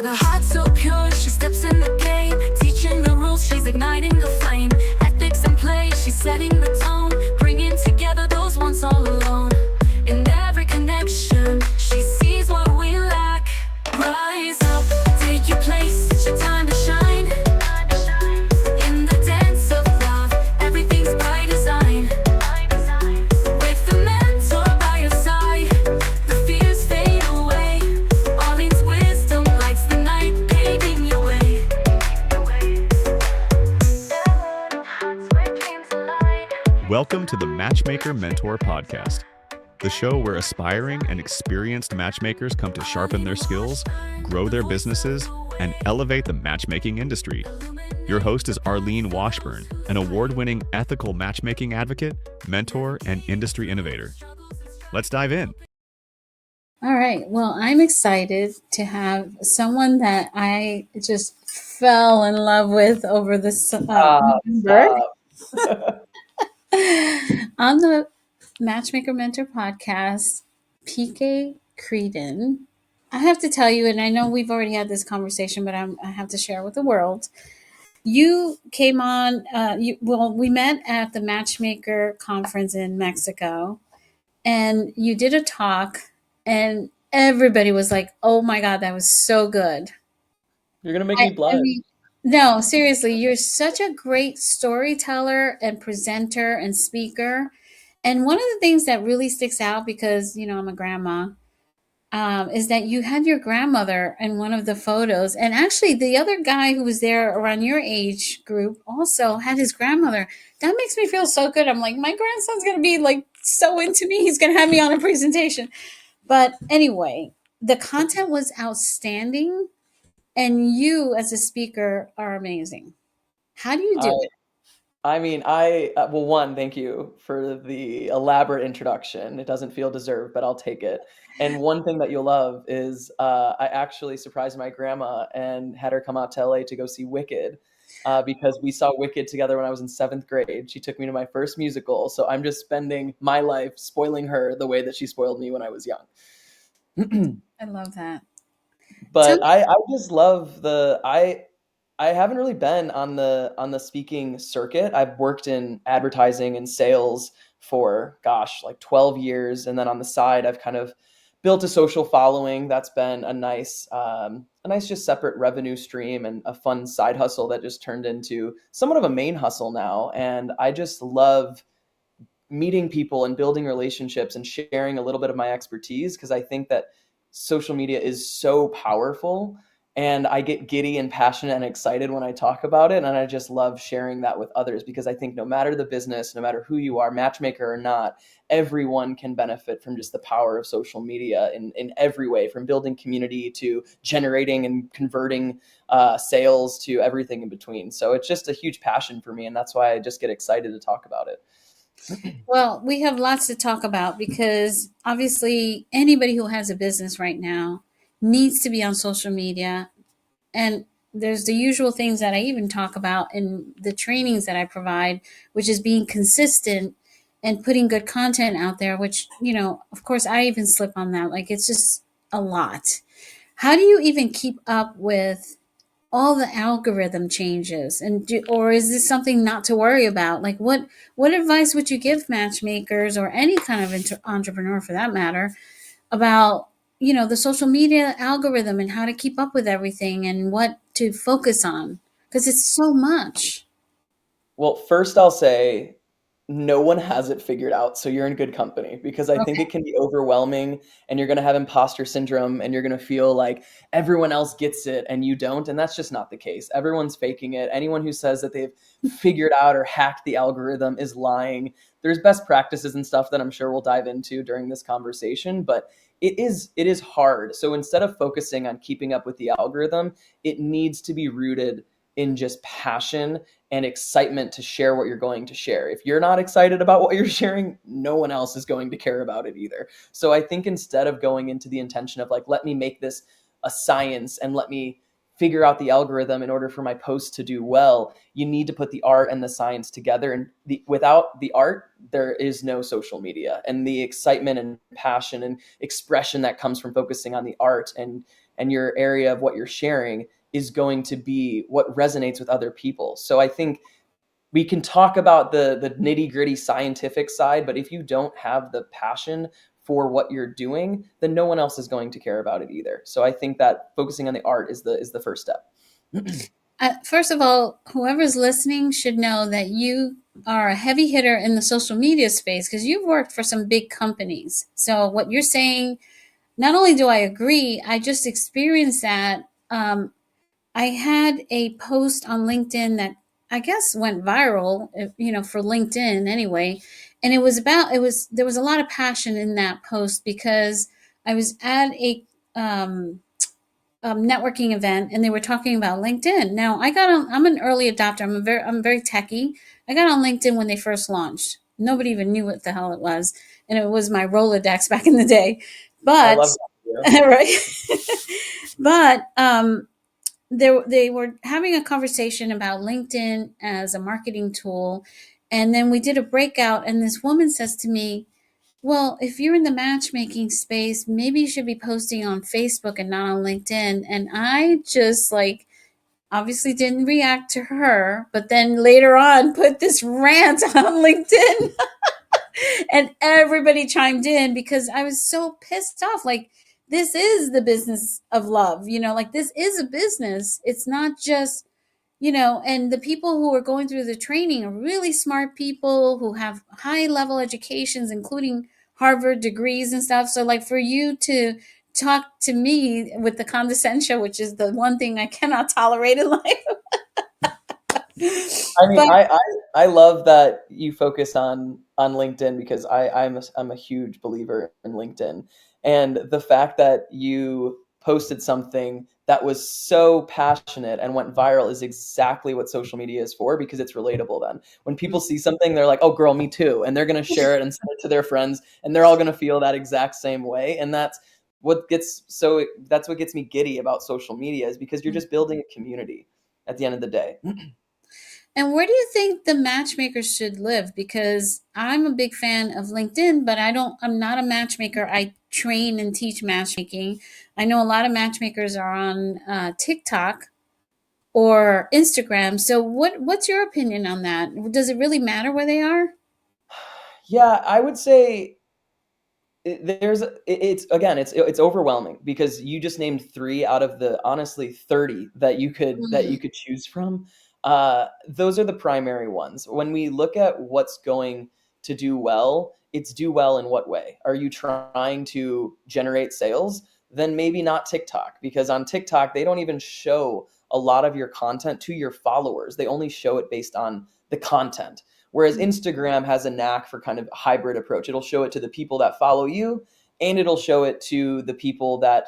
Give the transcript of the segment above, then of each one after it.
With a heart so pure, she steps in the game, teaching the rules, she's igniting the flame. Ethics and play, she's setting the tone, bringing together those once all alone. In every connection, she sees what we lack. Rise up, take your place, it's your time to shine. In the dance of love, everything's by design. With the mentor by your side, the fears fade away. Arlene's wisdom lights the night, paving your way. Welcome to the Matchmaker Mentor Podcast, the show where aspiring and experienced matchmakers come to sharpen their skills, grow their businesses, and elevate the matchmaking industry. Your host is Arlene Washburn, an award-winning ethical matchmaking advocate, mentor, and industry innovator. Let's dive in. All right. Well, I'm excited to have someone that I just fell in love with over this November on the Matchmaker Mentor podcast, PK Creedon. I have to tell you, and I know we've already had this conversation, but I have to share with the world. You came on, we met at the Matchmaker conference in Mexico, and you did a talk, and everybody was like, oh my God, that was so good. You're going to make me blush. No, seriously, you're such a great storyteller and presenter and speaker. And one of the things that really sticks out, because, you know, I'm a grandma, is that you had your grandmother in one of the photos. And actually, the other guy who was there around your age group also had his grandmother. That makes me feel so good. I'm like, my grandson's going to be like so into me. He's going to have me on a presentation. But anyway, the content was outstanding. And you as a speaker are amazing. How do you do it? I mean, well, one, thank you for the elaborate introduction. It doesn't feel deserved, but I'll take it. And one thing that you'll love is I actually surprised my grandma and had her come out to LA to go see Wicked because we saw Wicked together when I was in 7th grade. She took me to my first musical. So I'm just spending my life spoiling her the way that she spoiled me when I was young. I love that. But I just love I haven't really been on the speaking circuit. I've worked in advertising and sales for like 12 years, and then on the side I've kind of built a social following that's been a nice just separate revenue stream and a fun side hustle that just turned into somewhat of a main hustle now. And I just love meeting people and building relationships and sharing a little bit of my expertise, because I think that social media is so powerful, and I get giddy and passionate and excited when I talk about it. And I just love sharing that with others, because I think no matter the business, no matter who you are, matchmaker or not, everyone can benefit from just the power of social media in every way, from building community to generating and converting sales to everything in between. So it's just a huge passion for me. And that's why I just get excited to talk about it. Well, we have lots to talk about, because obviously anybody who has a business right now needs to be on social media. And there's the usual things that I even talk about in the trainings that I provide, which is being consistent and putting good content out there, which, you know, of course, I even slip on that. Like, it's just a lot. How do you even keep up with all the algorithm changes, or is this something not to worry about? Like, what advice would you give matchmakers, or any kind of entrepreneur for that matter, about, you know, the social media algorithm and how to keep up with everything and what to focus on? Because it's so much. Well, first I'll say no one has it figured out. So you're in good company, because I think it can be overwhelming, and you're going to have imposter syndrome, and you're going to feel like everyone else gets it and you don't. And that's just not the case. Everyone's faking it. Anyone who says that they've figured out or hacked the algorithm is lying. There's best practices and stuff that I'm sure we'll dive into during this conversation, but it is hard. So instead of focusing on keeping up with the algorithm, it needs to be rooted in just passion and excitement to share what you're going to share. If you're not excited about what you're sharing, no one else is going to care about it either. So I think instead of going into the intention of like, let me make this a science and let me figure out the algorithm in order for my post to do well, you need to put the art and the science together. And without the art, there is no social media. And the excitement and passion and expression that comes from focusing on the art and and your area of what you're sharing is going to be what resonates with other people. So I think we can talk about the nitty-gritty scientific side, but if you don't have the passion for what you're doing, then no one else is going to care about it either. So I think that focusing on the art is the first step. First of all, whoever's listening should know that you are a heavy hitter in the social media space because you've worked for some big companies. So what you're saying, not only do I agree, I just experienced that. I had a post on LinkedIn that I guess went viral, for LinkedIn anyway. And there was a lot of passion in that post because I was at a networking event and they were talking about LinkedIn. Now I'm an early adopter. I'm very techie. I got on LinkedIn when they first launched. Nobody even knew what the hell it was. And it was my Rolodex back in the day. I But, love that. right. But, they were having a conversation about LinkedIn as a marketing tool. And then we did a breakout, and this woman says to me, well, if you're in the matchmaking space, maybe you should be posting on Facebook and not on LinkedIn. And I just obviously didn't react to her, but then later on put this rant on LinkedIn and everybody chimed in because I was so pissed off. This is the business of love, this is a business. It's not just, and the people who are going through the training are really smart people who have high level educations, including Harvard degrees and stuff. So, for you to talk to me with the condescension, which is the one thing I cannot tolerate in life. I mean, But I love that you focus on LinkedIn because I'm a huge believer in LinkedIn, and the fact that you posted something that was so passionate and went viral is exactly what social media is for, because it's relatable. Then when people see something, they're like, oh girl, me too, and they're going to share it and send it to their friends, and they're all going to feel that exact same way. And that's what gets me giddy about social media, is because you're just building a community at the end of the day. And where do you think the matchmakers should live? Because I'm a big fan of LinkedIn, but I'm not a matchmaker. I train and teach matchmaking. I know a lot of matchmakers are on TikTok or Instagram. So what's your opinion on that? Does it really matter where they are? Yeah, I would say it's overwhelming, because you just named three out of the honestly 30 that you could choose from. Those are the primary ones. When we look at what's going to do well, it's do well in what way? Are you trying to generate sales? Then maybe not TikTok, because on TikTok they don't even show a lot of your content to your followers. They only show it based on the content. Whereas Instagram has a knack for kind of a hybrid approach. It'll show it to the people that follow you, and it'll show it to the people that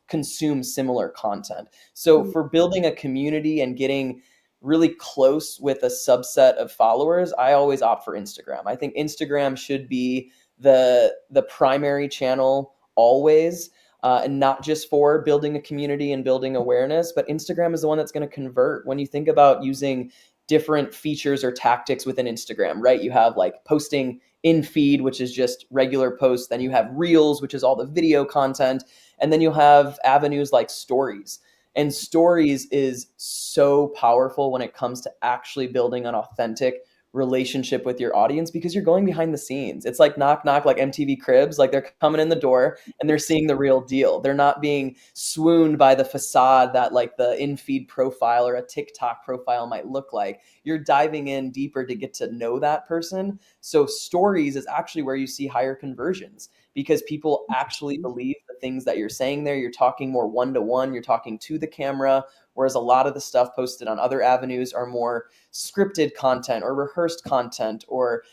consume similar content. So for building a community and getting really close with a subset of followers, I always opt for Instagram. I think Instagram should be the primary channel always, and not just for building a community and building awareness, but Instagram is the one that's going to convert. When you think about using different features or tactics within Instagram, right? You have like posting in feed, which is just regular posts. Then you have reels, which is all the video content. And then you'll have avenues like stories. And stories is so powerful when it comes to actually building an authentic relationship with your audience, because you're going behind the scenes. It's like knock knock, like MTV Cribs. Like they're coming in the door and they're seeing the real deal. They're not being swooned by the facade that like the in-feed profile or a TikTok profile might look like. You're diving in deeper to get to know that person. So stories is actually where you see higher conversions, because people actually believe the things that you're saying there. You're talking more one-to-one, you're talking to the camera, whereas a lot of the stuff posted on other avenues are more scripted content or rehearsed content, or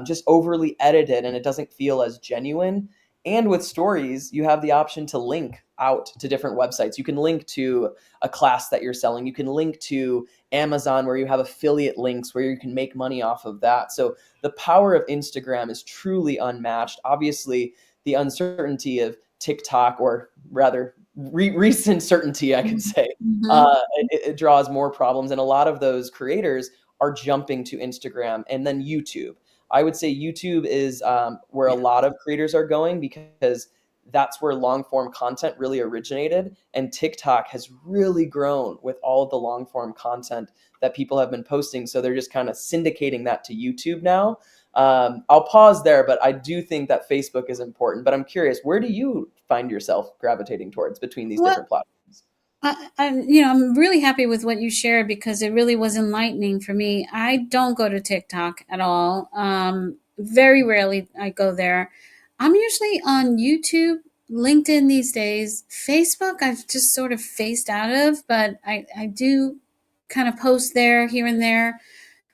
just overly edited, and it doesn't feel as genuine. And with stories, you have the option to link out to different websites. You can link to a class that you're selling. You can link to Amazon, where you have affiliate links where you can make money off of that. So the power of Instagram is truly unmatched. Obviously, the uncertainty of TikTok, or rather recent certainty, I could say, it draws more problems. And a lot of those creators are jumping to Instagram and then YouTube. I would say YouTube is where a lot of creators are going, because that's where long form content really originated. And TikTok has really grown with all of the long form content that people have been posting. So they're just kind of syndicating that to YouTube now. I'll pause there, but I do think that Facebook is important. But I'm curious, where do you find yourself gravitating towards between these Well, different platforms? I'm really happy with what you shared because it really was enlightening for me. I don't go to TikTok at all. Very rarely I go there. I'm usually on YouTube, LinkedIn these days. Facebook, I've just sort of phased out of, but I do kind of post there here and there.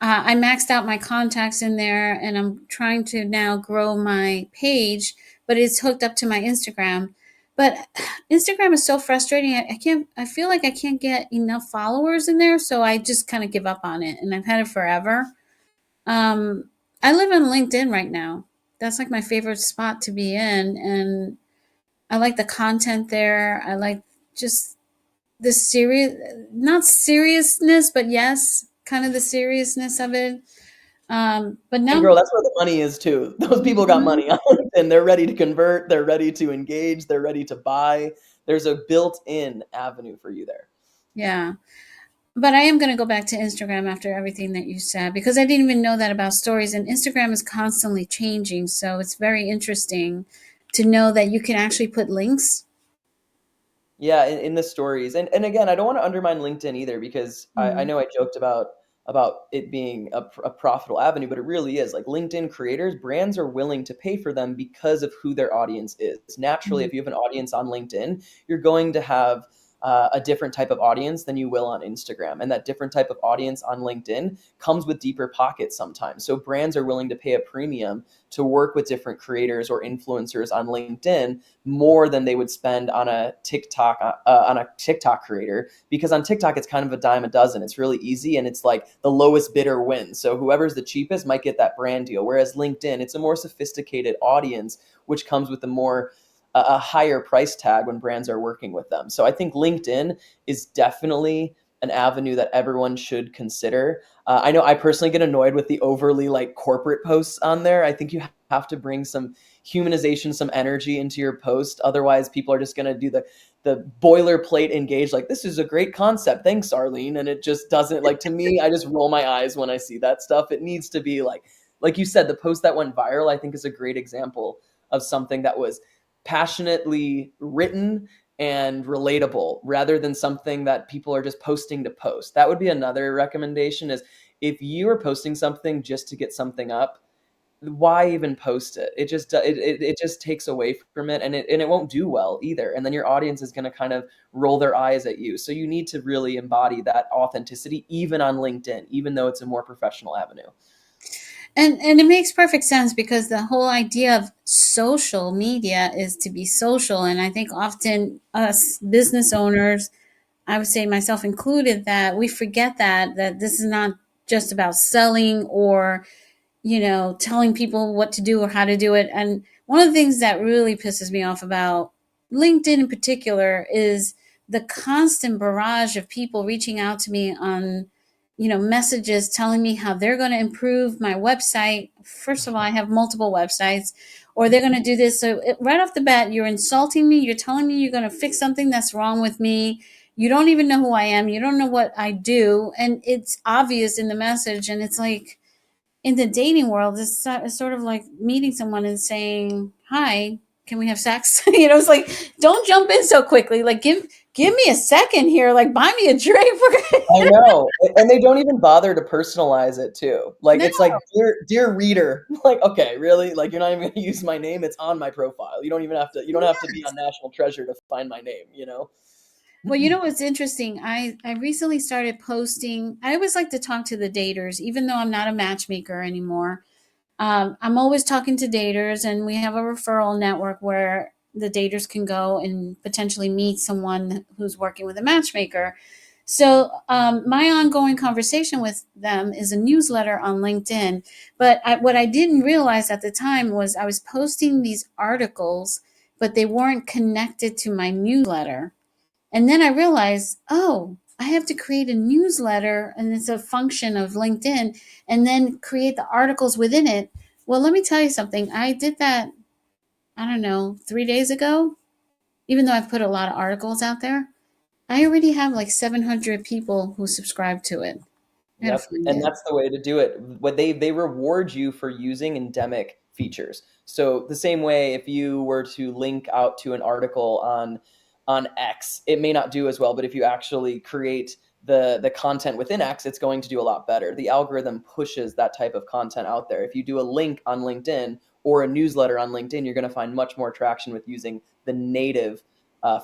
I maxed out my contacts in there, and I'm trying to now grow my page, but it's hooked up to my Instagram. But Instagram is so frustrating. I can't. I feel like I can't get enough followers in there, so I just kind of give up on it. And I've had it forever. I live on LinkedIn right now. That's like my favorite spot to be in, and I like the content there. I like just the serious, not seriousness, but yes, kind of the seriousness of it. But And now, girl, that's where the money is too. Those people got Mhm. money on LinkedIn. They're ready to convert. They're ready to engage. They're ready to buy. There's a built-in avenue for you there. Yeah. But I am going to go back to Instagram after everything that you said because I didn't even know that about stories. And Instagram is constantly changing. So it's very interesting to know that you can actually put links. Yeah, in the stories. And again, I don't want to undermine LinkedIn either because I Mhm. know I joked about it being a profitable avenue, but it really is. Like LinkedIn creators, brands are willing to pay for them because of who their audience is. Naturally, Mhm. if you have an audience on LinkedIn, you're going to have a different type of audience than you will on Instagram. And that different type of audience on LinkedIn comes with deeper pockets sometimes. So brands are willing to pay a premium to work with different creators or influencers on LinkedIn more than they would spend on a TikTok creator, because on TikTok it's kind of a dime a dozen. It's really easy and it's like the lowest bidder wins. So whoever's the cheapest might get that brand deal. Whereas LinkedIn, it's a more sophisticated audience, which comes with a higher price tag when brands are working with them. So I think LinkedIn is definitely an avenue that everyone should consider. I know I personally get annoyed with the overly like corporate posts on there. I think you have to bring some humanization, some energy into your post. Otherwise, people are just going to do the boilerplate engage, like, this is a great concept. Thanks, Arlene. And it just doesn't, like, to me, I just roll my eyes when I see that stuff. It needs to be like you said, the post that went viral, I think is a great example of something that was passionately written and relatable rather than something that people are just posting to post. That would be another recommendation is if you are posting something just to get something up, why even post it? It just takes away from it, and it won't do well either. And then your audience is going to kind of roll their eyes at you. So you need to really embody that authenticity, even on LinkedIn, even though it's a more professional avenue. And it makes perfect sense because the whole idea of social media is to be social. And I think often us business owners, I would say myself included, that we forget that this is not just about selling or telling people what to do or how to do it. And one of the things that really pisses me off about LinkedIn in particular is the constant barrage of people reaching out to me on, messages telling me how they're going to improve my website. First of all, I have multiple websites, or they're going to do this. So right off the bat, you're insulting me. You're telling me you're going to fix something that's wrong with me. You don't even know who I am. You don't know what I do. And it's obvious in the message. And it's like, in the dating world, it's sort of like meeting someone and saying, "Hi, can we have sex?" It's like, don't jump in so quickly. Like, give me a second here. Like, buy me a drink. I know. And they don't even bother to personalize it too. Like, No. it's like, dear reader, like, okay, really? Like, you're not even going to use my name. It's on my profile. You don't have to be on National Treasure to find my name? Well, what's interesting? I recently started posting. I always like to talk to the daters, even though I'm not a matchmaker anymore. I'm always talking to daters, and we have a referral network where the daters can go and potentially meet someone who's working with a matchmaker. So, my ongoing conversation with them is a newsletter on LinkedIn. But what I didn't realize at the time was I was posting these articles, but they weren't connected to my newsletter. And then I realized, oh, I have to create a newsletter, and it's a function of LinkedIn, and then create the articles within it. Well, let me tell you something. I did that I don't know, 3 days ago, even though I've put a lot of articles out there, I already have like 700 people who subscribe to it. I gotta Yep, find and it. that's the way to do it. What they reward you for using endemic features. So the same way, if you were to link out to an article on X, it may not do as well, but if you actually create the content within X, it's going to do a lot better. The algorithm pushes that type of content out there. If you do a link on LinkedIn or a newsletter on LinkedIn, you're going to find much more traction with using the native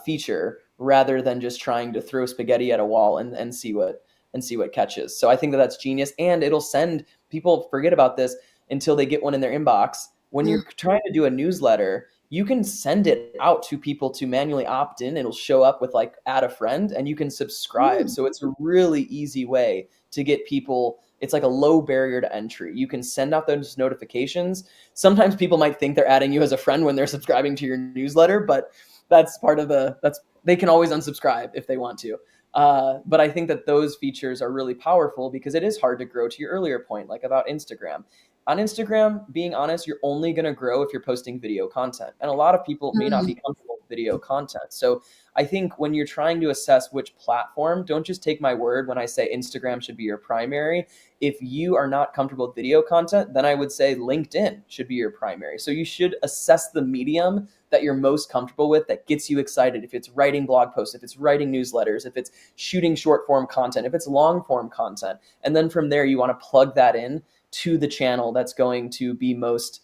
feature rather than just trying to throw spaghetti at a wall and see what catches. So I think that that's genius, and it'll send people forget about this until they get one in their inbox. When Mm. you're trying to do a newsletter, you can send it out to people to manually opt in. It'll show up with like add a friend, and you can subscribe. Mm. So it's a really easy way to get people. It's like a low barrier to entry. You can send out those notifications. Sometimes people might think they're adding you as a friend when they're subscribing to your newsletter, but that's part of that's they can always unsubscribe if they want to. But I think that those features are really powerful because it is hard to grow, to your earlier point, like about Instagram. On Instagram, being honest, you're only going to grow if you're posting video content. And a lot of people may not be Mm. comfortable with video content. So I think when you're trying to assess which platform, don't just take my word when I say Instagram should be your primary. If you are not comfortable with video content, then I would say LinkedIn should be your primary. So you should assess the medium that you're most comfortable with, that gets you excited. If it's writing blog posts, if it's writing newsletters, if it's shooting short form content, if it's long form content. And then from there, you want to plug that in to the channel that's going to be most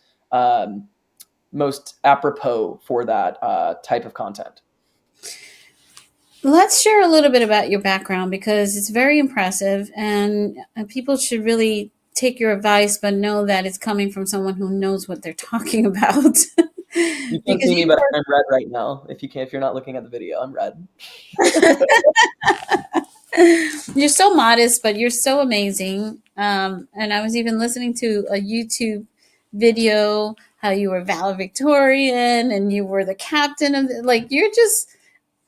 apropos for that type of content. Let's share a little bit about your background because it's very impressive, and people should really take your advice, but know that it's coming from someone who knows what they're talking about. You can't Because see me, you but I'm red right now. If you're not looking at the video, I'm red. you're so modest, but you're so amazing. And I was even listening to a YouTube video how you were valedictorian and you were the captain of like you're just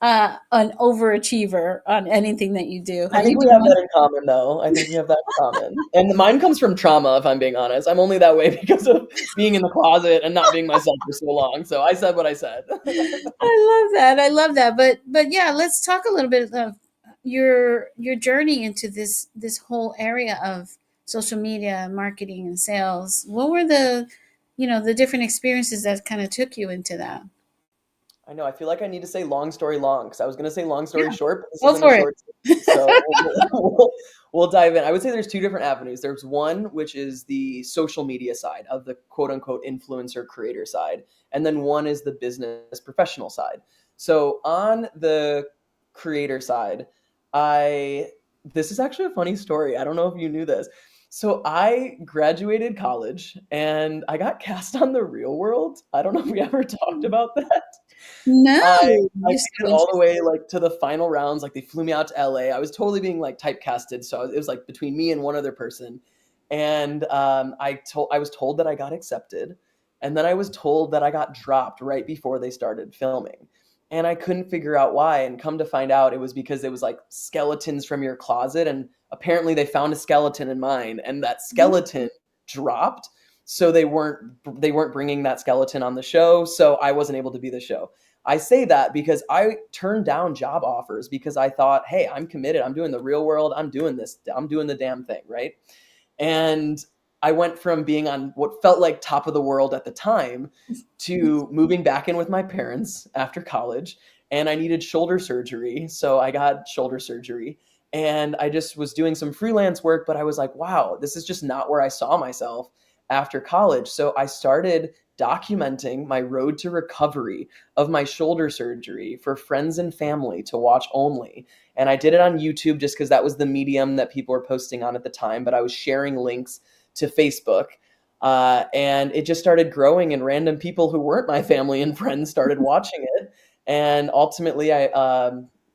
an overachiever on anything that you do. I How you think we have doing? that in common, though. I think we have that in common. And mine comes from trauma, if I'm being honest. I'm only that way because of being in the closet and not being myself for so long. So I said what I said. I love that. I love that. But yeah, let's talk a little bit of your journey into this whole area of social media marketing and sales. What were the different experiences that kind of took you into that? I know. I feel like I need to say long story long because I was going to say long story Yeah, short, but this go isn't a for it. short story. So we'll dive in. I would say there's two different avenues. There's one, which is the social media side of the quote unquote influencer creator side. And then one is the business professional side. So on the creator side, this is actually a funny story. I don't know if you knew this. So I graduated college and I got cast on The Real World. I don't know if we ever talked about that. No, I you're made so it all the way interesting. like to the final rounds. Like they flew me out to LA. I was totally being like typecasted, so it was like between me and one other person. And I was told that I got accepted, and then I was told that I got dropped right before they started filming, and I couldn't figure out why. And come to find out, it was because it was like skeletons from your closet, and apparently they found a skeleton in mine, and that skeleton dropped. So they weren't bringing that skeleton on the show, so I wasn't able to be the show. I say that because I turned down job offers because I thought, hey, I'm committed. I'm doing the real world. I'm doing this. I'm doing the damn thing, right? And I went from being on what felt like top of the world at the time to moving back in with my parents after college. And I needed shoulder surgery. So I got shoulder surgery. And I just was doing some freelance work, but I was like, wow, this is just not where I saw myself after college. So I started documenting my road to recovery of my shoulder surgery for friends and family to watch only. And I did it on YouTube just because that was the medium that people were posting on at the time. But I was sharing links to Facebook. And it just started growing, and random people who weren't my family and friends started watching it. And ultimately,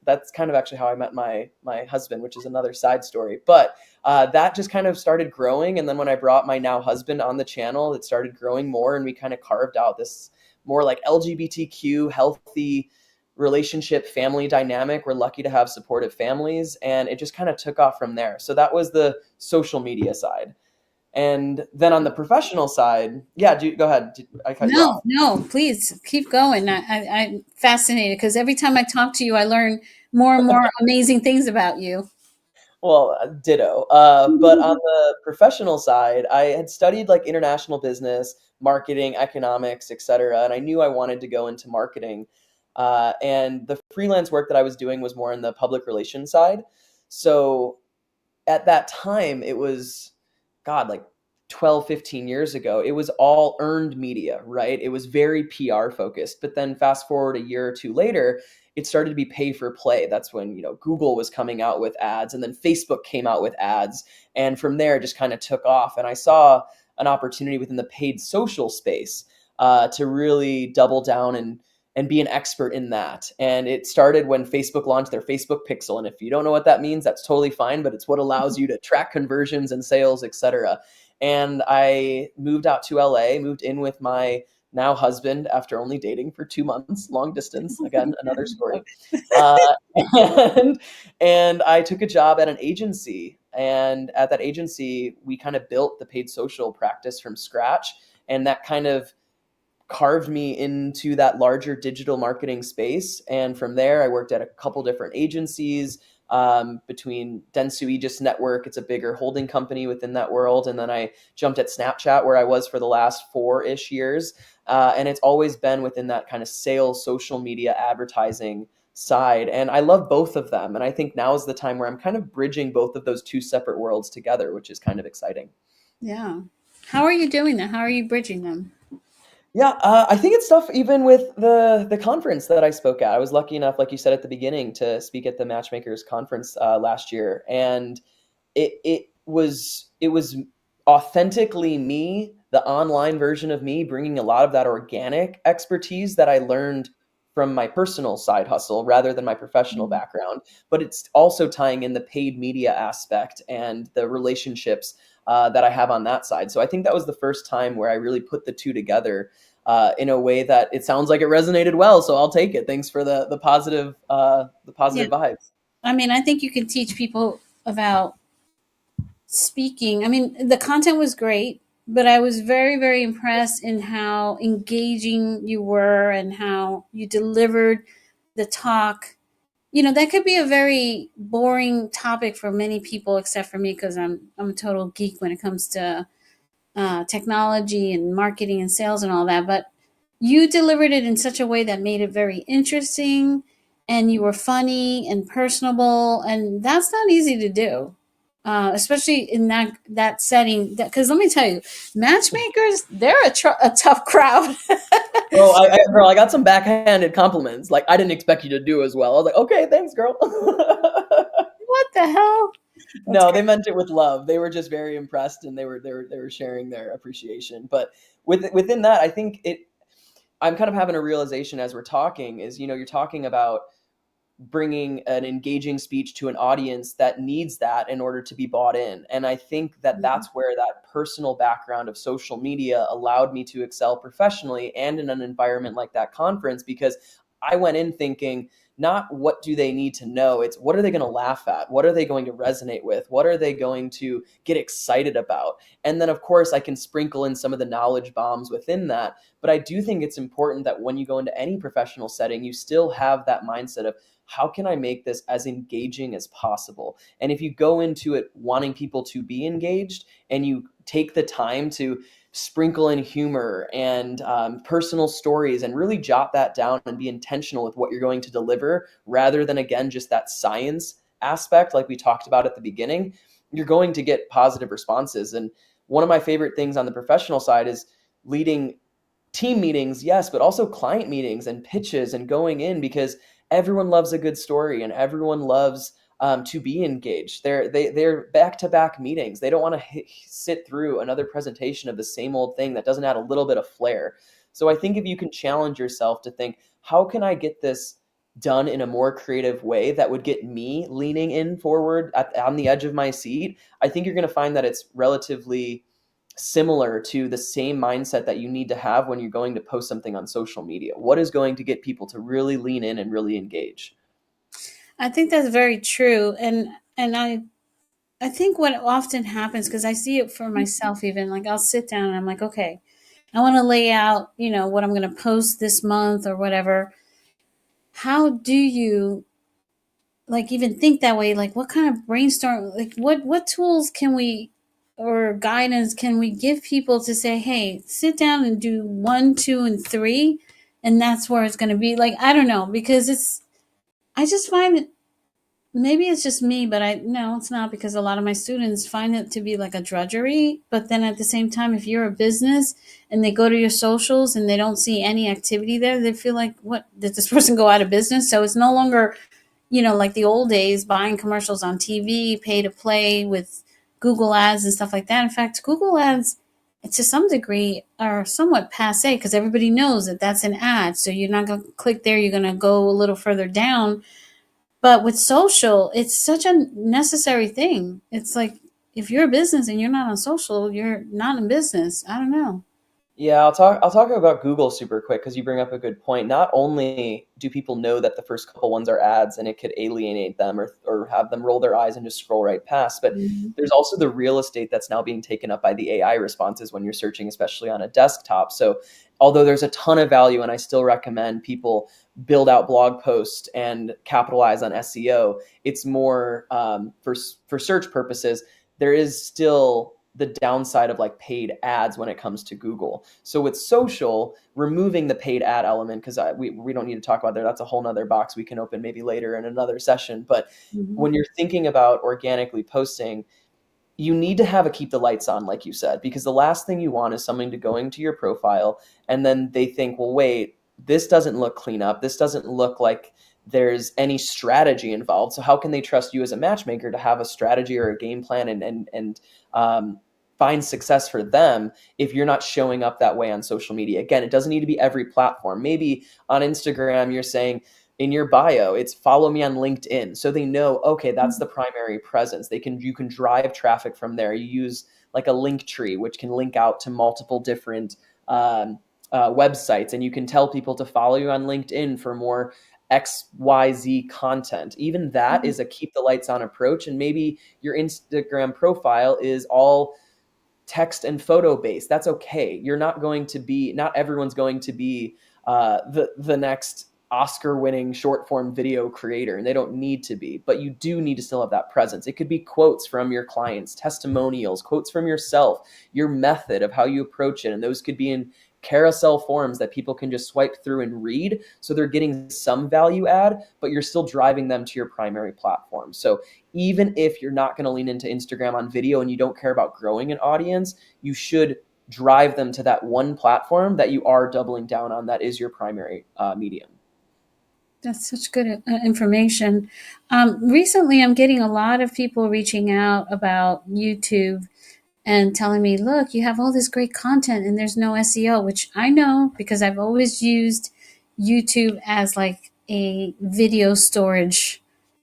that's kind of actually how I met my husband, which is another side story. But that just kind of started growing. And then when I brought my now husband on the channel, it started growing more, and we kind of carved out this more like LGBTQ healthy relationship family dynamic. We're lucky to have supportive families, and it just kind of took off from there. So that was the social media side. And then on the professional side, yeah, go ahead. I cut you off. No, please keep going. I'm fascinated because every time I talk to you, I learn more and more amazing things about you. Well, ditto. But on the professional side, I had studied like international business, marketing, economics, etc., and I knew I wanted to go into marketing. And the freelance work that I was doing was more in the public relations side. So at that time, it was, God, like 12, 15 years ago, it was all earned media, right? It was very PR focused. But then fast forward a year or two later, it started to be pay for play. That's when, Google was coming out with ads, and then Facebook came out with ads. And from there, it just kind of took off. And I saw an opportunity within the paid social space to really double down and be an expert in that. And it started when Facebook launched their Facebook Pixel. And if you don't know what that means, that's totally fine, but it's what allows you to track conversions and sales, etc. And I moved out to LA, moved in with my now husband after only dating for 2 months, long distance, again, another story. Uh, and, and I took a job at an agency. And at that agency, we kind of built the paid social practice from scratch. And that kind of carved me into that larger digital marketing space. And from there, I worked at a couple different agencies between Dentsu Aegis Network. It's a bigger holding company within that world. And then I jumped at Snapchat, where I was for the last 4-ish years. And it's always been within that kind of sales, social media, advertising side. And I love both of them. And I think now is the time where I'm kind of bridging both of those two separate worlds together, which is kind of exciting. Yeah. How are you doing that? How are you bridging them? Yeah, I think it's tough even with the conference that I spoke at. I was lucky enough, like you said at the beginning, to speak at the Matchmakers conference last year, and it was authentically me, the online version of me, bringing a lot of that organic expertise that I learned from my personal side hustle rather than my professional background. But it's also tying in the paid media aspect and the relationships that I have on that side. So I think that was the first time where I really put the two together in a way that it sounds like it resonated well. So I'll take it. Thanks for the positive Yeah. vibes. I mean, I think you can teach people about speaking. I mean, the content was great, but I was very, very impressed in how engaging you were and how you delivered the talk. That could be a very boring topic for many people, except for me, because I'm a total geek when it comes to technology and marketing and sales and all that. But you delivered it in such a way that made it very interesting, and you were funny and personable, and that's not easy to do, especially in that setting. Because let me tell you, matchmakers, they're a tough crowd. Girl, girl, I got some backhanded compliments. Like I didn't expect you to do as well. I was like, okay, thanks, girl. What the hell? That's No, crazy. they meant it with love. They were just very impressed, and they were sharing their appreciation. But within that, I think I'm kind of having a realization as we're talking is, you're talking about bringing an engaging speech to an audience that needs that in order to be bought in. And I think that that's where that personal background of social media allowed me to excel professionally and in an environment like that conference, because I went in thinking, not what do they need to know, it's what are they going to laugh at? What are they going to resonate with? What are they going to get excited about? And then, of course, I can sprinkle in some of the knowledge bombs within that. But I do think it's important that when you go into any professional setting, you still have that mindset of, how can I make this as engaging as possible? And if you go into it wanting people to be engaged and you take the time to sprinkle in humor and personal stories and really jot that down and be intentional with what you're going to deliver, rather than, again, just that science aspect like we talked about at the beginning, you're going to get positive responses. And one of my favorite things on the professional side is leading team meetings, yes, but also client meetings and pitches and going in, because everyone loves a good story and everyone loves to be engaged. They're back-to-back meetings. They don't want to sit through another presentation of the same old thing that doesn't add a little bit of flair. So I think if you can challenge yourself to think, how can I get this done in a more creative way that would get me leaning in forward on the edge of my seat, I think you're going to find that it's relatively similar to the same mindset that you need to have when you're going to post something on social media. What is going to get people to really lean in and really engage? I think that's very true, and I think what often happens, because I see it for myself, even like I'll sit down and I'm like, okay, I want to lay out, what I'm going to post this month or whatever. How do you like even think that way? Like, what kind of brainstorm, like, what tools can we or guidance can we give people to say, hey, sit down and do 1, 2, and 3, and that's where it's going to be? Like, I don't know, because I just find it, maybe it's just me, but I no, it's not, because a lot of my students find it to be like a drudgery. But then at the same time, if you're a business and they go to your socials and they don't see any activity there, they feel like, what, did this person go out of business? So it's no longer, like the old days, buying commercials on TV, pay to play with Google ads and stuff like that. In fact, Google ads, to some degree, are somewhat passe, because everybody knows that that's an ad. So you're not going to click there. You're going to go a little further down. But with social, it's such a necessary thing. It's like, if you're a business and you're not on social, you're not in business. I don't know. Yeah, I'll talk about Google super quick because you bring up a good point. Not only do people know that the first couple ones are ads and it could alienate them or have them roll their eyes and just scroll right past, but Mhm. there's also the real estate that's now being taken up by the AI responses when you're searching, especially on a desktop. So although there's a ton of value, and I still recommend people build out blog posts and capitalize on SEO, it's more for search purposes. There is still the downside of like paid ads when it comes to Google. So with social, removing the paid ad element, because we don't need to talk about there. That's a whole nother box we can open maybe later in another session. But Mhm. when you're thinking about organically posting, you need to have a keep the lights on, like you said, because the last thing you want is someone to go into your profile and then they think, well, wait, this doesn't look clean up. This doesn't look like there's any strategy involved. So how can they trust you as a matchmaker to have a strategy or a game plan and find success for them if you're not showing up that way on social media? Again, it doesn't need to be every platform. Maybe on Instagram, you're saying, in your bio, it's follow me on LinkedIn. So they know, okay, that's the primary presence. You can drive traffic from there. You use like a link tree, which can link out to multiple different websites. And you can tell people to follow you on LinkedIn for more XYZ content. Even that is a keep the lights on approach. And maybe your Instagram profile is all text and photo based. That's okay. Not everyone's going to be the next Oscar winning short form video creator, and they don't need to be, but you do need to still have that presence. It could be quotes from your clients, testimonials, quotes from yourself, your method of how you approach it. And those could be in carousel forms that people can just swipe through and read. So they're getting some value add, but you're still driving them to your primary platform. So even if you're not going to lean into Instagram on video and you don't care about growing an audience, you should drive them to that one platform that you are doubling down on, that is your primary medium. That's such good information. Recently, I'm getting a lot of people reaching out about YouTube and telling me, look, you have all this great content and there's no SEO, which I know because I've always used YouTube as like a video storage.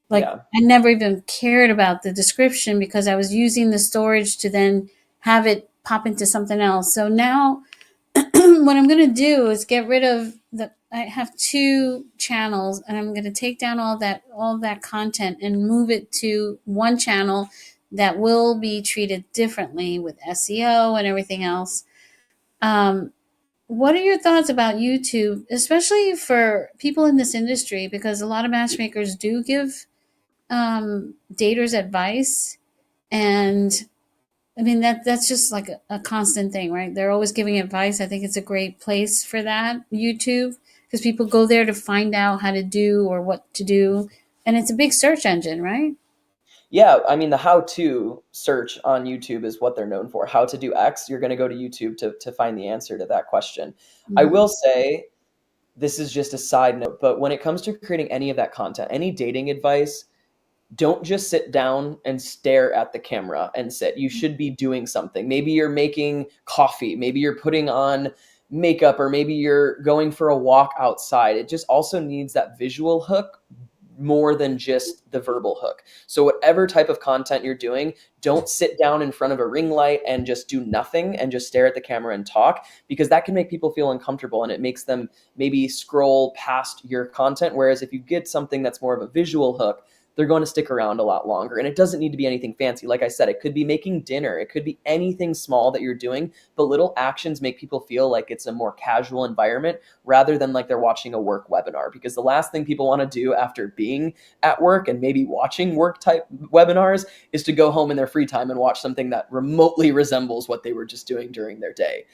Like, Yeah. I never even cared about the description because I was using the storage to then have it pop into something else. So now what I'm going to do is get rid of I have 2 channels, and I'm going to take down all that content and move it to one channel that will be treated differently with SEO and everything else. Um, what are your thoughts about YouTube, especially for people in this industry? Because a lot of matchmakers do give daters advice, and I mean that's just like a constant thing, right? They're always giving advice. I think it's a great place for that, YouTube, because people go there to find out how to do or what to do, and it's a big search engine, right? Yeah, I mean, the how-to search on YouTube is what they're known for. How to do X, you're going to go to YouTube to find the answer to that question. I Mhm. will say, this is just a side note, but when it comes to creating any of that content, any dating advice, don't just sit down and stare at the camera and sit. You should be doing something. Maybe you're making coffee, maybe you're putting on makeup, or maybe you're going for a walk outside. It just also needs that visual hook more than just the verbal hook. So whatever type of content you're doing, don't sit down in front of a ring light and just do nothing and just stare at the camera and talk, because that can make people feel uncomfortable and it makes them maybe scroll past your content. Whereas if you get something that's more of a visual hook, they're going to stick around a lot longer. And it doesn't need to be anything fancy. Like I said, it could be making dinner. It could be anything small that you're doing, but little actions make people feel like it's a more casual environment rather than like they're watching a work webinar. Because the last thing people want to do after being at work and maybe watching work type webinars is to go home in their free time and watch something that remotely resembles what they were just doing during their day.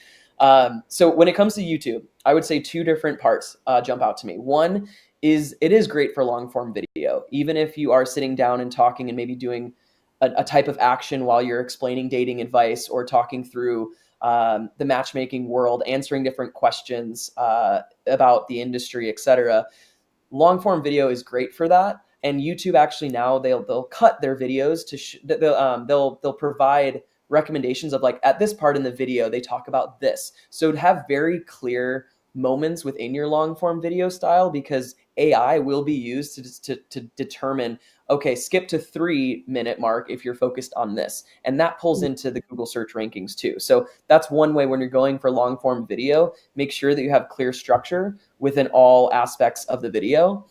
So when it comes to YouTube, I would say two different parts jump out to me. One is it is great for long form video, even if you are sitting down and talking and maybe doing a type of action while you're explaining dating advice or talking through the matchmaking world, answering different questions about the industry, etc. Long form video is great for that. And YouTube actually now they'll cut their videos to they'll provide recommendations of like at this part in the video they talk about this. So to have very clear moments within your long form video style, because AI will be used to determine, okay, skip to 3-minute mark if you're focused on this. And that pulls into the Google search rankings too. So that's one way when you're going for long form video, make sure that you have clear structure within all aspects of the video.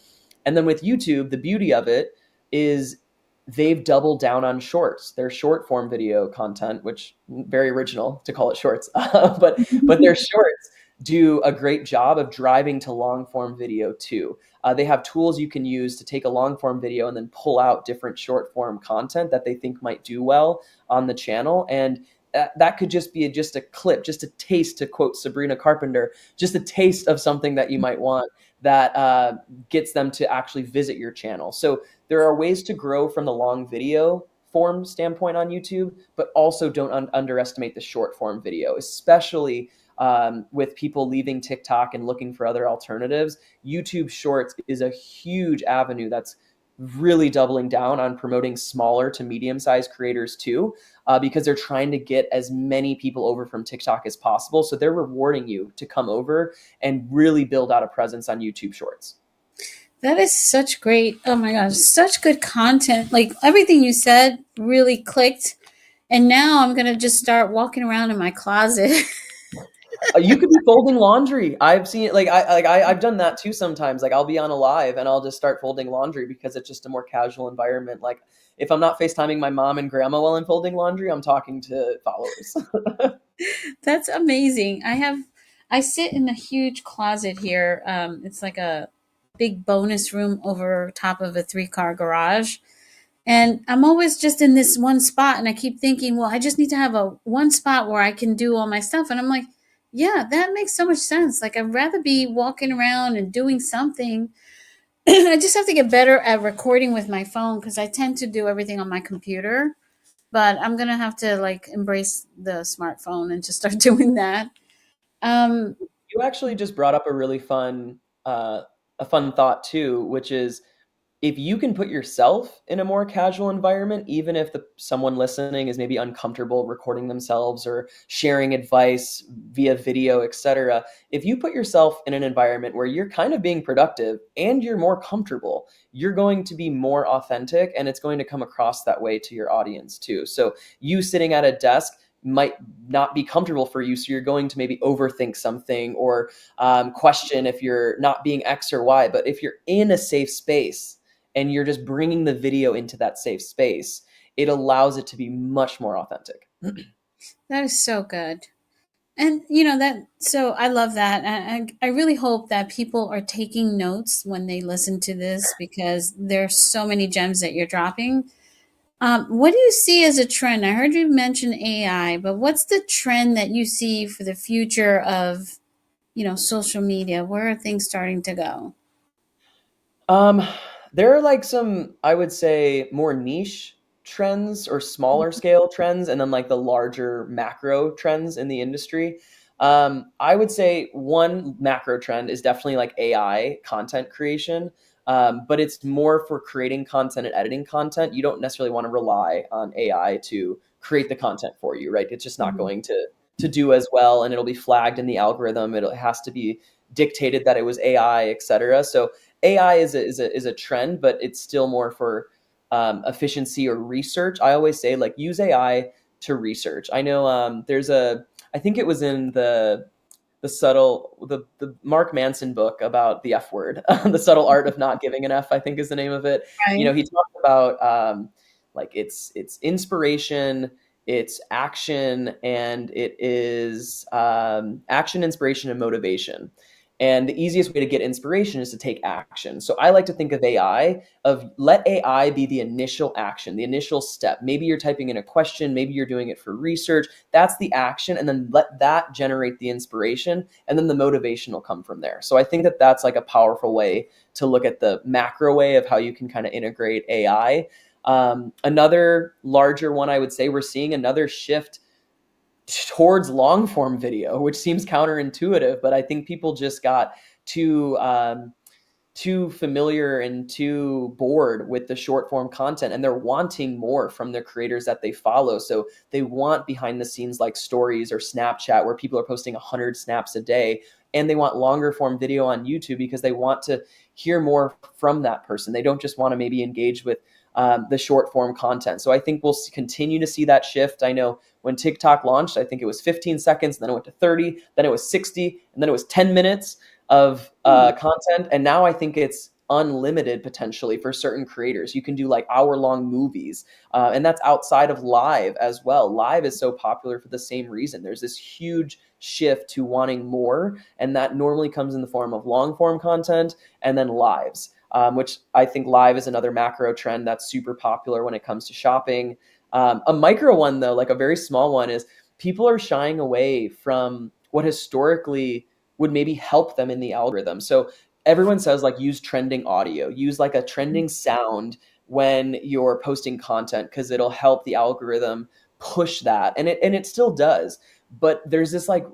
And then with YouTube, the beauty of it is they've doubled down on shorts. Their short form video content, which very original to call it shorts, but their shorts do a great job of driving to long form video too. They have tools you can use to take a long form video and then pull out different short form content that they think might do well on the channel. And that could just be just a clip, just a taste, to quote Sabrina Carpenter, just a taste of something that you might want that gets them to actually visit your channel. So there are ways to grow from the long video form standpoint on YouTube, but also don't underestimate the short form video, especially with people leaving TikTok and looking for other alternatives. YouTube Shorts is a huge avenue that's really doubling down on promoting smaller to medium-sized creators too, because they're trying to get as many people over from TikTok as possible. So they're rewarding you to come over and really build out a presence on YouTube Shorts. That is such great. Oh my gosh, such good content. Like everything you said really clicked. And now I'm going to just start walking around in my closet. You could be folding laundry. I've seen it. I've done that too sometimes. Like I'll be on a live and I'll just start folding laundry because it's just a more casual environment. Like if I'm not FaceTiming my mom and grandma while I'm folding laundry, I'm talking to followers. That's amazing. I sit in a huge closet here. It's like a big bonus room over top of a 3-car garage. And I'm always just in this one spot. And I keep thinking, well, I just need to have a one spot where I can do all my stuff. And I'm like, yeah, that makes so much sense. Like I'd rather be walking around and doing something. I just have to get better at recording with my phone because I tend to do everything on my computer. But I'm gonna have to like embrace the smartphone and just start doing that. You actually just brought up a really fun thought too, which is if you can put yourself in a more casual environment, even if someone listening is maybe uncomfortable recording themselves or sharing advice via video, etc. If you put yourself in an environment where you're kind of being productive and you're more comfortable, you're going to be more authentic and it's going to come across that way to your audience too. So you sitting at a desk might not be comfortable for you. So you're going to maybe overthink something or question if you're not being X or Y. But if you're in a safe space, and you're just bringing the video into that safe space, it allows it to be much more authentic. That is so good. And so I love that. And I really hope that people are taking notes when they listen to this because there's so many gems that you're dropping. What do you see as a trend? I heard you mention AI, but what's the trend that you see for the future of, social media? Where are things starting to go? There are like some, I would say, more niche trends or smaller scale trends, and then like the larger macro trends in the industry. I would say one macro trend is definitely like AI content creation, but it's more for creating content and editing content. You don't necessarily want to rely on AI to create the content for you, right? It's just not going to do as well, and it'll be flagged in the algorithm. It has to be dictated that it was AI, etc. So AI is a trend, but it's still more for efficiency or research. I always say like use AI to research. I know I think it was in the Mark Manson book about the F word, the subtle art of not giving an F, I think is the name of it. Right. He talked about like it's inspiration, it's action, and it is action, inspiration, and motivation. And the easiest way to get inspiration is to take action. So I like to think of AI, of let AI be the initial action, the initial step. Maybe you're typing in a question, maybe you're doing it for research. That's the action. And then let that generate the inspiration. And then the motivation will come from there. So I think that that's like a powerful way to look at the macro way of how you can kind of integrate AI. Another larger one, I would say, we're seeing another shift towards long form video, which seems counterintuitive, but I think people just got too familiar and too bored with the short form content, and they're wanting more from the creators that they follow. So they want behind the scenes like stories or Snapchat where people are posting 100 snaps a day, and they want longer form video on YouTube because they want to hear more from that person. They don't just want to maybe engage with the short form content. So I think we'll continue to see that shift. I know when TikTok launched, I think it was 15 seconds, then it went to 30, then it was 60, and then it was 10 minutes of content. And now I think it's unlimited potentially for certain creators. You can do like hour-long movies, and that's outside of live as well. Live is so popular for the same reason. There's this huge shift to wanting more, and that normally comes in the form of long-form content and then lives. Which I think live is another macro trend that's super popular when it comes to shopping. A micro one, though, like a very small one, is people are shying away from what historically would maybe help them in the algorithm. So everyone says like use trending audio, use like a trending sound when you're posting content because it'll help the algorithm push that. And it still does. But there's this like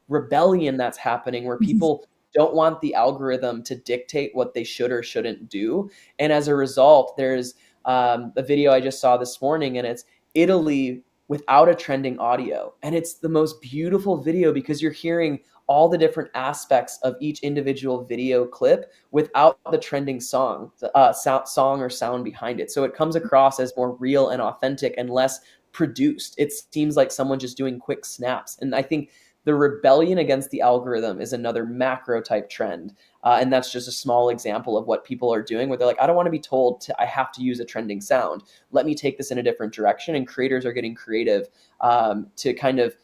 rebellion that's happening where people don't want the algorithm to dictate what they should or shouldn't do. And as a result, there's a video I just saw this morning, and it's Italy without a trending audio. And it's the most beautiful video because you're hearing all the different aspects of each individual video clip without the trending song or sound behind it. So it comes across as more real and authentic and less produced. It seems like someone just doing quick snaps. And I think the rebellion against the algorithm is another macro type trend. And that's just a small example of what people are doing where they're like, I don't want to be told I have to use a trending sound. Let me take this in a different direction. And creators are getting creative to kind of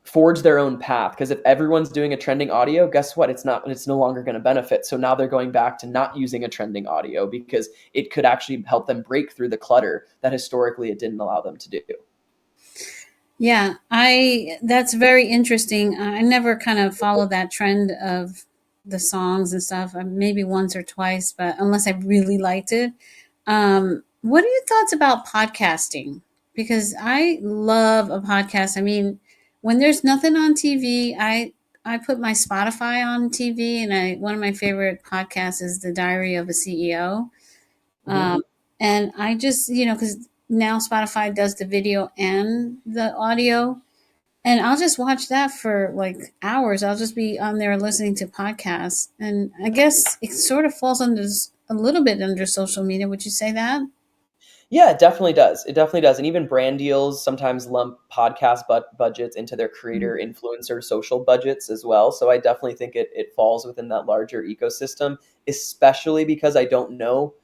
forge their own path. Because if everyone's doing a trending audio, guess what? It's no longer going to benefit. So now they're going back to not using a trending audio because it could actually help them break through the clutter that historically it didn't allow them to do. Yeah, that's very interesting. I never kind of followed that trend of the songs and stuff. Maybe once or twice, but unless I really liked it. What are your thoughts about podcasting? Because I love a podcast. I mean, when there's nothing on TV, I put my Spotify on TV, and one of my favorite podcasts is The Diary of a CEO. And I just, because now Spotify does the video and the audio, and I'll just watch that for like hours. I'll just be on there listening to podcasts. And I guess it sort of falls under a little bit under social media. Would you say that? Yeah, it definitely does. It definitely does. And even brand deals sometimes lump podcast budgets into their creator influencer social budgets as well. So I definitely think it falls within that larger ecosystem, especially because I don't know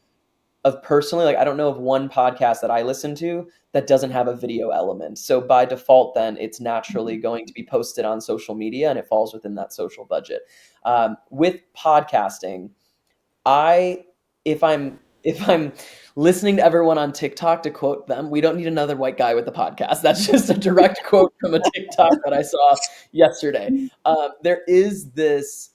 of personally, like I don't know of one podcast that I listen to that doesn't have a video element. So by default, then it's naturally going to be posted on social media and it falls within that social budget. With podcasting, if I'm listening to everyone on TikTok, to quote them, we don't need another white guy with the podcast. That's just a direct quote from a TikTok that I saw yesterday. There is this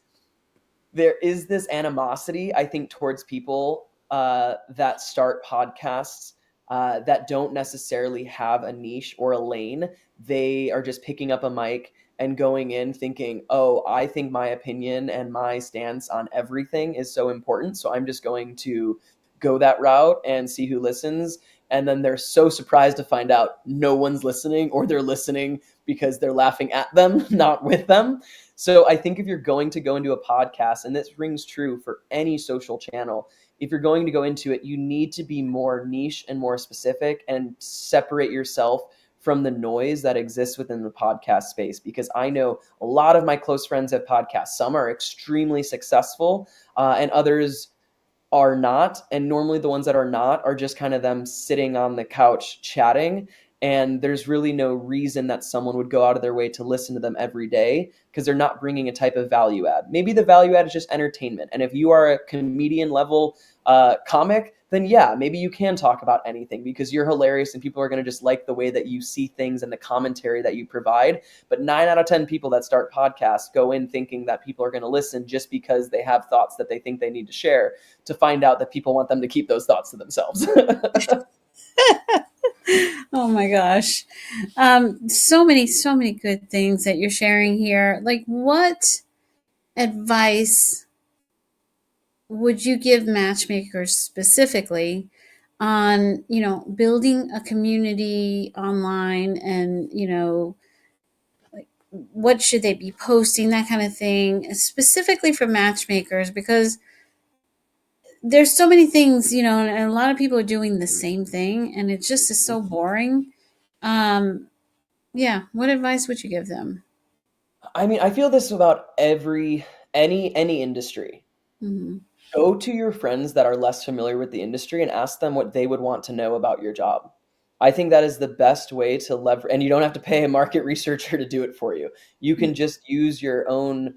animosity, I think, towards people that start podcasts that don't necessarily have a niche or a lane. They are just picking up a mic and going in thinking, oh, I think my opinion and my stance on everything is so important, so I'm just going to go that route and see who listens. And then they're so surprised to find out no one's listening, or they're listening because they're laughing at them, not with them. So I think if you're going to go into a podcast, and this rings true for any social channel, if you're going to go into it, you need to be more niche and more specific and separate yourself from the noise that exists within the podcast space. Because I know a lot of my close friends have podcasts. Some are extremely successful and others are not. And normally the ones that are not are just kind of them sitting on the couch chatting. And there's really no reason that someone would go out of their way to listen to them every day because they're not bringing a type of value add. Maybe the value add is just entertainment. And if you are a comedian level comic, then yeah, maybe you can talk about anything because you're hilarious and people are going to just like the way that you see things and the commentary that you provide. But 9 out of 10 people that start podcasts go in thinking that people are going to listen just because they have thoughts that they think they need to share, to find out that people want them to keep those thoughts to themselves. Oh my gosh. So many good things that you're sharing here. Like, what advice would you give matchmakers specifically on, building a community online and, like, what should they be posting, that kind of thing, specifically for matchmakers? Because there's so many things, and a lot of people are doing the same thing, and it just is so boring. Yeah, what advice would you give them? I mean, I feel this about any industry. Hmm. Go to your friends that are less familiar with the industry and ask them what they would want to know about your job. I think that is the best way to leverage, and you don't have to pay a market researcher to do it for you. You can just use your own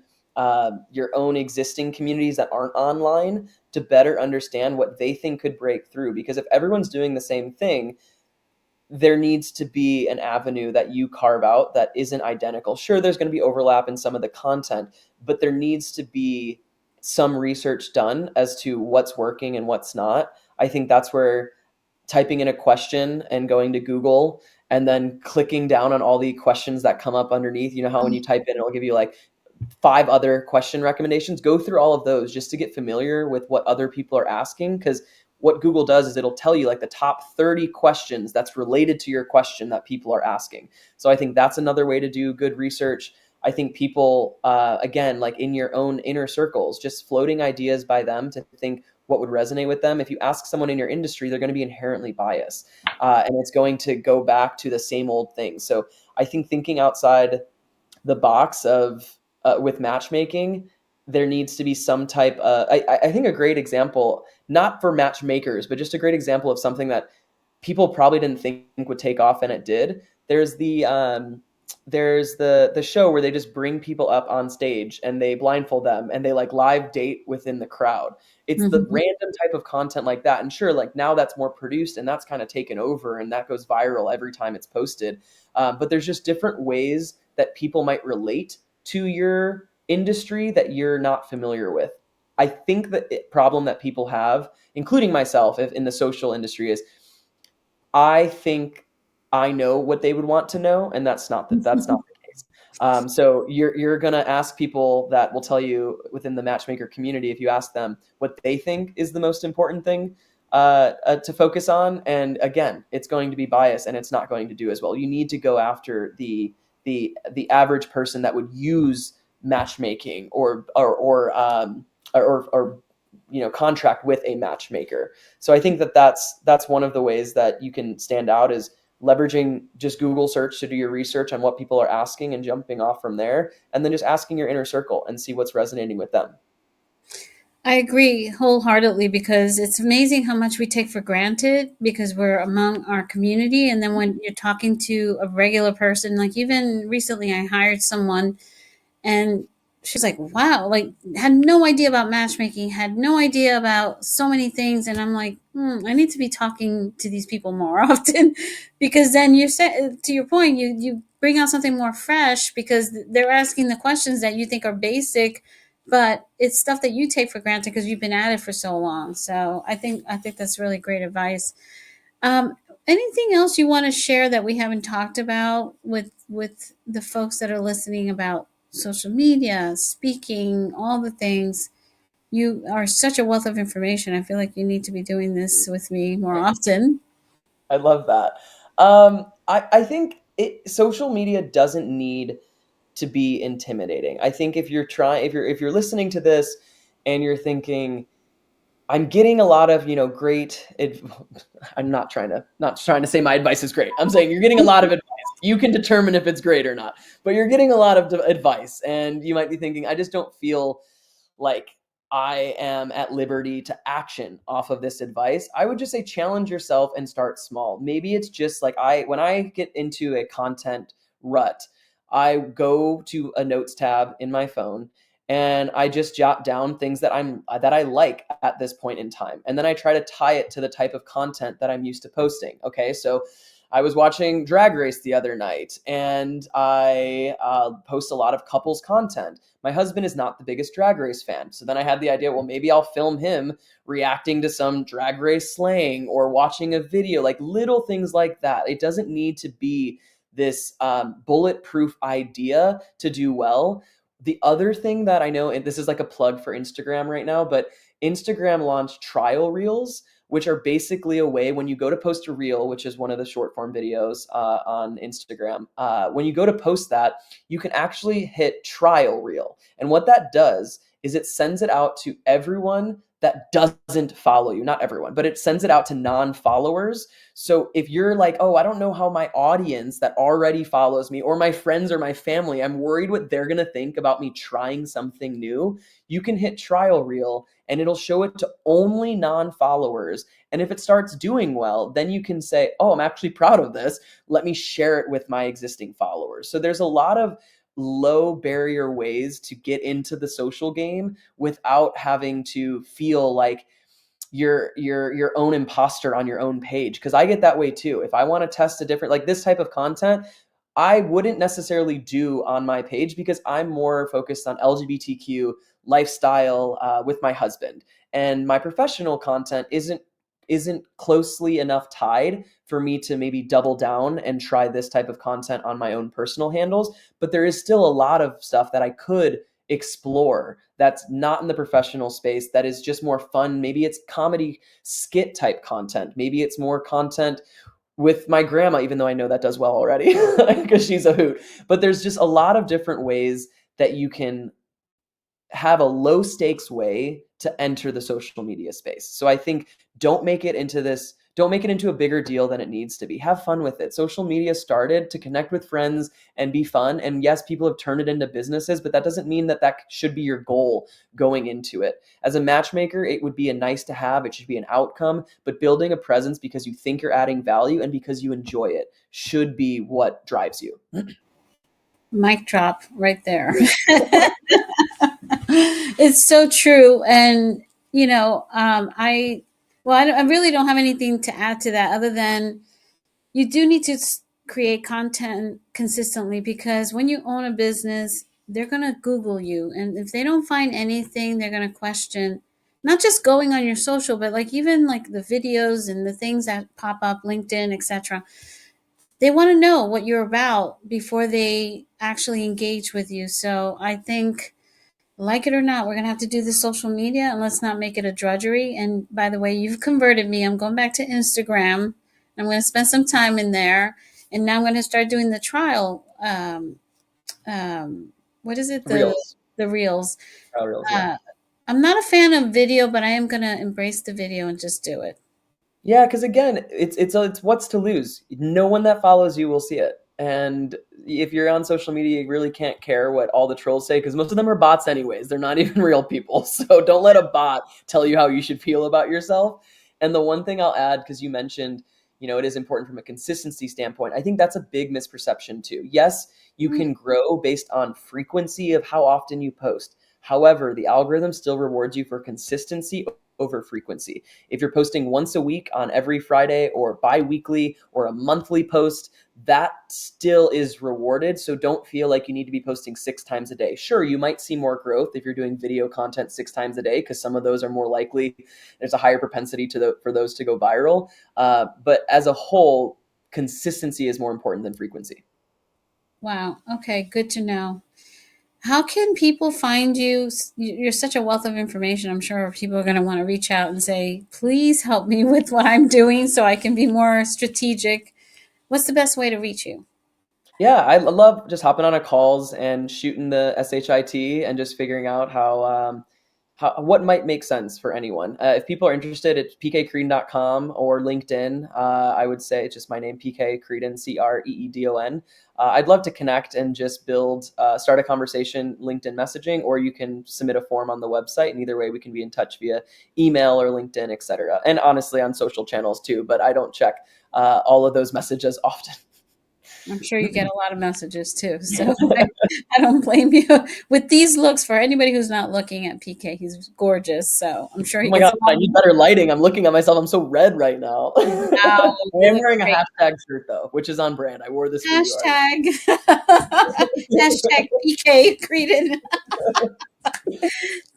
existing communities that aren't online to better understand what they think could break through. Because if everyone's doing the same thing, there needs to be an avenue that you carve out that isn't identical. Sure, there's going to be overlap in some of the content, but there needs to be some research done as to what's working and what's not. I think that's where typing in a question and going to Google and then clicking down on all the questions that come up underneath, how when you type in, it'll give you like 5 other question recommendations. Go through all of those just to get familiar with what other people are asking, because what Google does is it'll tell you like the top 30 questions that's related to your question that people are asking. So I think that's another way to do good research. I think people, again, like in your own inner circles, just floating ideas by them to think what would resonate with them. If you ask someone in your industry, they're going to be inherently biased, and it's going to go back to the same old things. So I think thinking outside the box of with matchmaking, there needs to be some type. I think a great example, not for matchmakers, but just a great example of something that people probably didn't think would take off, and it did. There's the show where they just bring people up on stage and they blindfold them and they like live date within the crowd. It's the random type of content like that. And sure, like now that's more produced and that's kind of taken over and that goes viral every time it's posted. But there's just different ways that people might relate to your industry that you're not familiar with. I think the problem that people have, including myself, if in the social industry, is I think I know what they would want to know, and that's not the case. So you're gonna ask people that will tell you within the matchmaker community, if you ask them what they think is the most important thing to focus on, and again, it's going to be biased and it's not going to do as well. You need to go after the average person that would use matchmaking or contract with a matchmaker. So I think that's one of the ways that you can stand out, is leveraging just Google search to do your research on what people are asking and jumping off from there, and then just asking your inner circle and see what's resonating with them. I agree wholeheartedly, because it's amazing how much we take for granted because we're among our community. And then when you're talking to a regular person, like even recently I hired someone and she's like, wow, like had no idea about matchmaking, had no idea about so many things. And I'm like, I need to be talking to these people more often, because then you said, to your point, you bring out something more fresh because they're asking the questions that you think are basic, but it's stuff that you take for granted because you've been at it for so long. So I think that's really great advice. Um, Anything else you want to share that we haven't talked about with the folks that are listening about social media, speaking, all the things? You are such a wealth of information. I feel like you need to be doing this with me more often. I love that. I think social media doesn't need to be intimidating. I think if you're listening to this and you're thinking, I'm getting a lot of, great I'm not trying to say my advice is great. I'm saying you're getting a lot of advice. You can determine if it's great or not, but you're getting a lot of advice, and you might be thinking, I just don't feel like I am at liberty to action off of this advice, I would just say challenge yourself and start small. Maybe it's just like when I get into a content rut, I go to a notes tab in my phone and I just jot down things that I like at this point in time. And then I try to tie it to the type of content that I'm used to posting. Okay, so I was watching Drag Race the other night, and I post a lot of couples content. My husband is not the biggest Drag Race fan, so then I had the idea, well, maybe I'll film him reacting to some Drag Race slang or watching a video, like little things like that. It doesn't need to be this bulletproof idea to do well. The other thing that I know, and this is like a plug for Instagram right now, but Instagram launched trial reels, which are basically a way when you go to post a reel, which is one of the short form videos on Instagram. When you go to post that, you can actually hit trial reel. And what that does is it sends it out to everyone that doesn't follow you. Not everyone, but it sends it out to non-followers. So if you're like, oh, I don't know how my audience that already follows me or my friends or my family, I'm worried what they're going to think about me trying something new, you can hit trial reel and it'll show it to only non-followers. And if it starts doing well, then you can say, oh, I'm actually proud of this. Let me share it with my existing followers. So there's a lot of low barrier ways to get into the social game without having to feel like you're your own imposter on your own page. Because I get that way too. If I want to test a different, like this type of content, I wouldn't necessarily do on my page because I'm more focused on LGBTQ lifestyle with my husband, and my professional content isn't closely enough tied for me to maybe double down and try this type of content on my own personal handles. But there is still a lot of stuff that I could explore that's not in the professional space, that is just more fun. Maybe it's comedy skit type content. Maybe it's more content with my grandma, even though I know that does well already because she's a hoot. But there's just a lot of different ways that you can have a low stakes way to enter the social media space. So I think don't make it into a bigger deal than it needs to be. Have fun with it. Social media started to connect with friends and be fun. And yes, people have turned it into businesses, but that doesn't mean that should be your goal going into it. As a matchmaker, it would be a nice to have, it should be an outcome, but building a presence because you think you're adding value and because you enjoy it should be what drives you. Mic drop right there. It's so true. And, I really don't have anything to add to that other than you do need to create content consistently, because when you own a business, they're going to Google you. And if they don't find anything, they're going to question not just going on your social, but like even like the videos and the things that pop up, LinkedIn, etc. They want to know what you're about before they actually engage with you. So I think, like it or not, we're going to have to do the social media, and let's not make it a drudgery. And by the way, you've converted me. I'm going back to Instagram. I'm going to spend some time in there. And now I'm going to start doing the trial. What is it? Reels. The reels. Reels, yeah. I'm not a fan of video, but I am going to embrace the video and just do it. Yeah, because again, it's what's to lose. No one that follows you will see it. And if you're on social media, you really can't care what all the trolls say because most of them are bots anyways. They're not even real people. So don't let a bot tell you how you should feel about yourself. And the one thing I'll add, because you mentioned, it is important from a consistency standpoint. I think that's a big misperception too. Yes, you can grow based on frequency of how often you post. However, the algorithm still rewards you for consistency over frequency. If you're posting once a week on every Friday or bi-weekly or a monthly post, that still is rewarded. So don't feel like you need to be posting 6 times a day. Sure, you might see more growth if you're doing video content 6 times a day because some of those are more likely. There's a higher propensity for those to go viral. But as a whole, consistency is more important than frequency. Wow. Okay. Good to know. How can people find you? You're such a wealth of information. I'm sure people are going to want to reach out and say, please help me with what I'm doing so I can be more strategic. What's the best way to reach you? Yeah, I love just hopping on a calls and shooting the SHIT and just figuring out how what might make sense for anyone. If people are interested, it's pkcreedon.com or LinkedIn. I would say it's just my name, PK Creedon, Creedon. I'd love to connect and just start a conversation, LinkedIn messaging, or you can submit a form on the website. And either way, we can be in touch via email or LinkedIn, etc. And honestly, on social channels too, but I don't check all of those messages often. I'm sure you get a lot of messages too, so I don't blame you. With these looks, for anybody who's not looking at PK, he's gorgeous, so I'm sure he Oh my gets God, a lot I need better lighting. I'm looking at myself. I'm so red right now. I am wearing a great. hashtag shirt though, which is on brand. I wore this for you. Hashtag PK Creedon.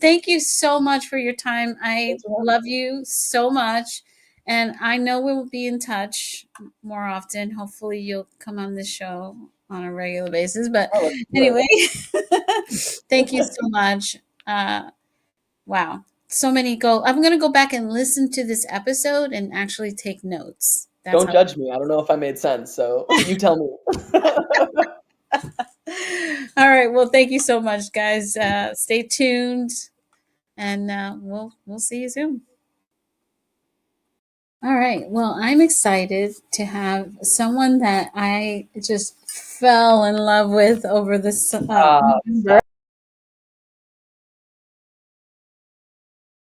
Thank you so much for your time. I love you so much. And I know we will be in touch more often. Hopefully, you'll come on this show on a regular basis. But anyway, thank you so much. Wow. So many goals. I'm going to go back and listen to this episode and actually take notes. Don't judge me. I don't know if I made sense. So you tell me. All right. Well, thank you so much, guys. Stay tuned, and we'll see you soon. All right. Well, I'm excited to have someone that I just fell in love with over this.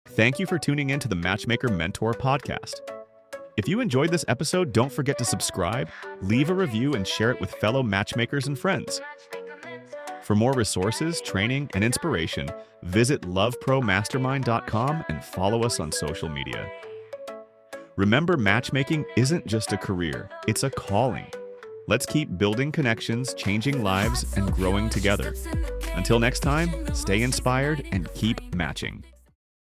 Thank you for tuning in to the Matchmaker Mentor podcast. If you enjoyed this episode, don't forget to subscribe, leave a review, and share it with fellow matchmakers and friends. For more resources, training, and inspiration, visit lovepromastermind.com and follow us on social media. Remember, matchmaking isn't just a career, it's a calling. Let's keep building connections, changing lives, and growing together. Until next time, stay inspired and keep matching.